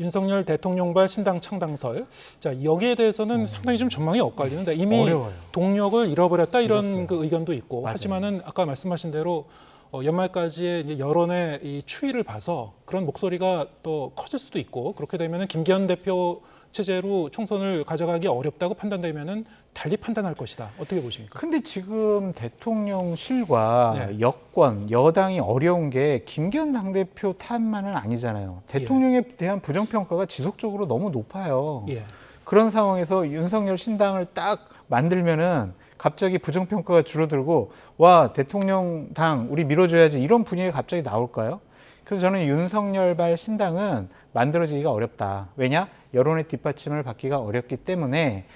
윤석열 대통령발 신당 창당설. 자, 여기에 대해서는 상당히 좀 전망이 엇갈리는데 이미 어려워요. 동력을 잃어버렸다 이런 잃었어요. 그 의견도 있고 맞아요. 하지만은 아까 말씀하신 대로 연말까지의 이제 여론의 이 추이를 봐서 그런 목소리가 또 커질 수도 있고 그렇게 되면은 김기현 대표 체제로 총선을 가져가기 어렵다고 판단되면은 달리 판단할 것이다. 어떻게 보십니까? 근데 지금 대통령실과 네. 여권, 여당이 어려운 게 김기현 당대표 탓만은 아니잖아요. 대통령에 대한 부정평가가 지속적으로 너무 높아요. 예. 그런 상황에서 윤석열 신당을 딱 만들면은 갑자기 부정평가가 줄어들고 와 대통령 당 우리 밀어줘야지 이런 분위기가 갑자기 나올까요? 그래서 저는 윤석열발 신당은 만들어지기가 어렵다. 왜냐? 여론의 뒷받침을 받기가 어렵기 때문에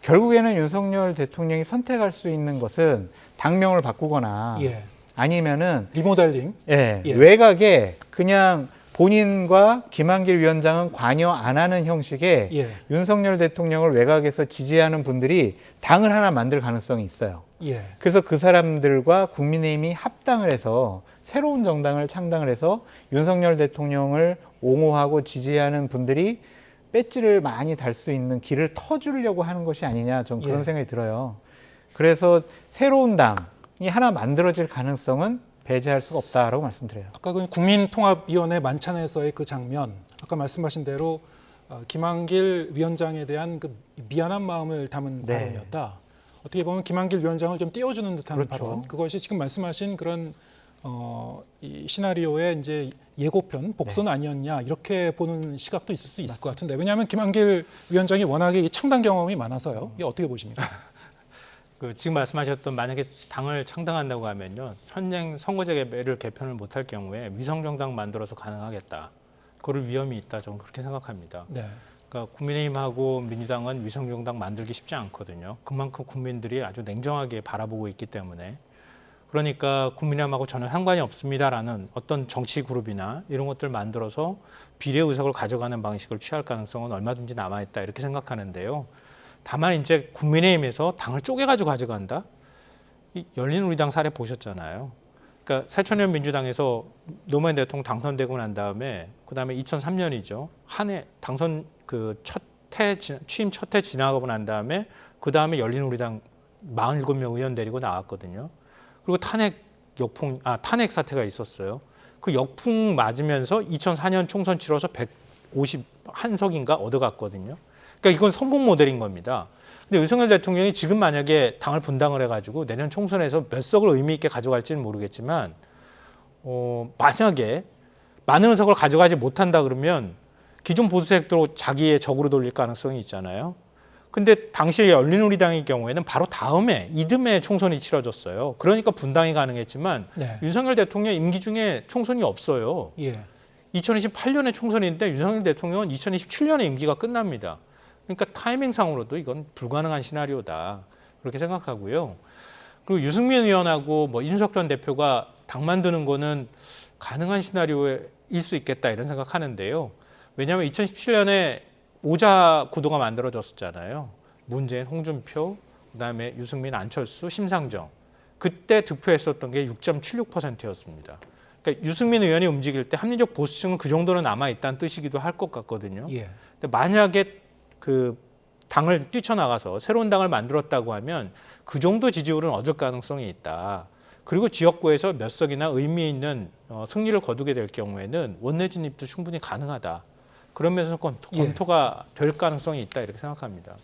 결국에는 윤석열 대통령이 선택할 수 있는 것은 당명을 바꾸거나 예. 아니면은 리모델링. 예. 외곽에 그냥 본인과 김한길 위원장은 관여 안 하는 형식의 예. 윤석열 대통령을 외곽에서 지지하는 분들이 당을 하나 만들 가능성이 있어요. 예. 그래서 그 사람들과 국민의힘이 합당을 해서 새로운 정당을 창당을 해서 윤석열 대통령을 옹호하고 지지하는 분들이 배지를 많이 달 수 있는 길을 터주려고 하는 것이 아니냐 저는 그런 예. 생각이 들어요. 그래서 새로운 당이 하나 만들어질 가능성은 배제할 수가 없다라고 말씀드려요. 아까 그 국민통합위원회 만찬에서의 그 장면, 아까 말씀하신 대로 김한길 위원장에 대한 그 미안한 마음을 담은 네. 발언이었다. 어떻게 보면 김한길 위원장을 좀 띄워주는 듯한 그렇죠. 발언. 그것이 지금 말씀하신 그런 이 시나리오의 이제 예고편, 복선 아니었냐 이렇게 보는 시각도 있을 수 있을 것 같은데 왜냐하면 김한길 위원장이 워낙에 이 창당 경험이 많아서요. 이게 어떻게 보십니까? 지금 말씀하셨던 만약에 당을 창당한다고 하면요. 현행 선거제를 개편을 못할 경우에 위성정당 만들어서 가능하겠다. 그럴 위험이 있다. 저는 그렇게 생각합니다. 네. 그러니까 국민의힘하고 민주당은 위성정당 만들기 쉽지 않거든요. 그만큼 국민들이 아주 냉정하게 바라보고 있기 때문에 그러니까 국민의힘하고 전혀 상관이 없습니다라는 어떤 정치 그룹이나 이런 것들 만들어서 비례 의석을 가져가는 방식을 취할 가능성은 얼마든지 남아있다 이렇게 생각하는데요. 다만 이제 국민의힘에서 당을 쪼개가지고 가져간다? 이 열린우리당 사례 보셨잖아요. 그러니까 새천년 민주당에서 노무현 대통령 당선되고 난 다음에 그다음에 2003년이죠. 한 해 당선 그 취임 첫 해 지나가고 난 다음에 그다음에 열린우리당 47명 의원 데리고 나왔거든요. 그리고 탄핵 사태가 있었어요. 그 역풍 맞으면서 2004년 총선 치러서 151석인가 얻어갔거든요. 그러니까 이건 성공 모델인 겁니다. 근데 윤석열 대통령이 지금 만약에 당을 분당을 해가지고 내년 총선에서 몇 석을 의미 있게 가져갈지는 모르겠지만 만약에 많은 의석을 가져가지 못한다 그러면 기존 보수 세력도 자기의 적으로 돌릴 가능성이 있잖아요. 근데 당시 열린우리당의 경우에는 바로 다음에 이듬해 총선이 치러졌어요. 그러니까 분당이 가능했지만 네. 윤석열 대통령 임기 중에 총선이 없어요. 예. 2028년에 총선인데 윤석열 대통령은 2027년에 임기가 끝납니다. 그러니까 타이밍상으로도 이건 불가능한 시나리오다. 그렇게 생각하고요. 그리고 유승민 의원하고 뭐 이준석 전 대표가 당 만드는 거는 가능한 시나리오일 수 있겠다 이런 생각하는데요. 왜냐하면 2017년에 오자 구도가 만들어졌었잖아요. 문재인, 홍준표, 그다음에 유승민, 안철수, 심상정. 그때 득표했었던 게 6.76%였습니다. 그러니까 유승민 의원이 움직일 때 합리적 보수층은 그 정도는 남아있다는 뜻이기도 할 것 같거든요. 예. 근데 만약에 그 당을 뛰쳐나가서 새로운 당을 만들었다고 하면 그 정도 지지율은 얻을 가능성이 있다. 그리고 지역구에서 몇 석이나 의미 있는 승리를 거두게 될 경우에는 원내 진입도 충분히 가능하다. 그러면서 검토가 될 가능성이 있다 이렇게 생각합니다.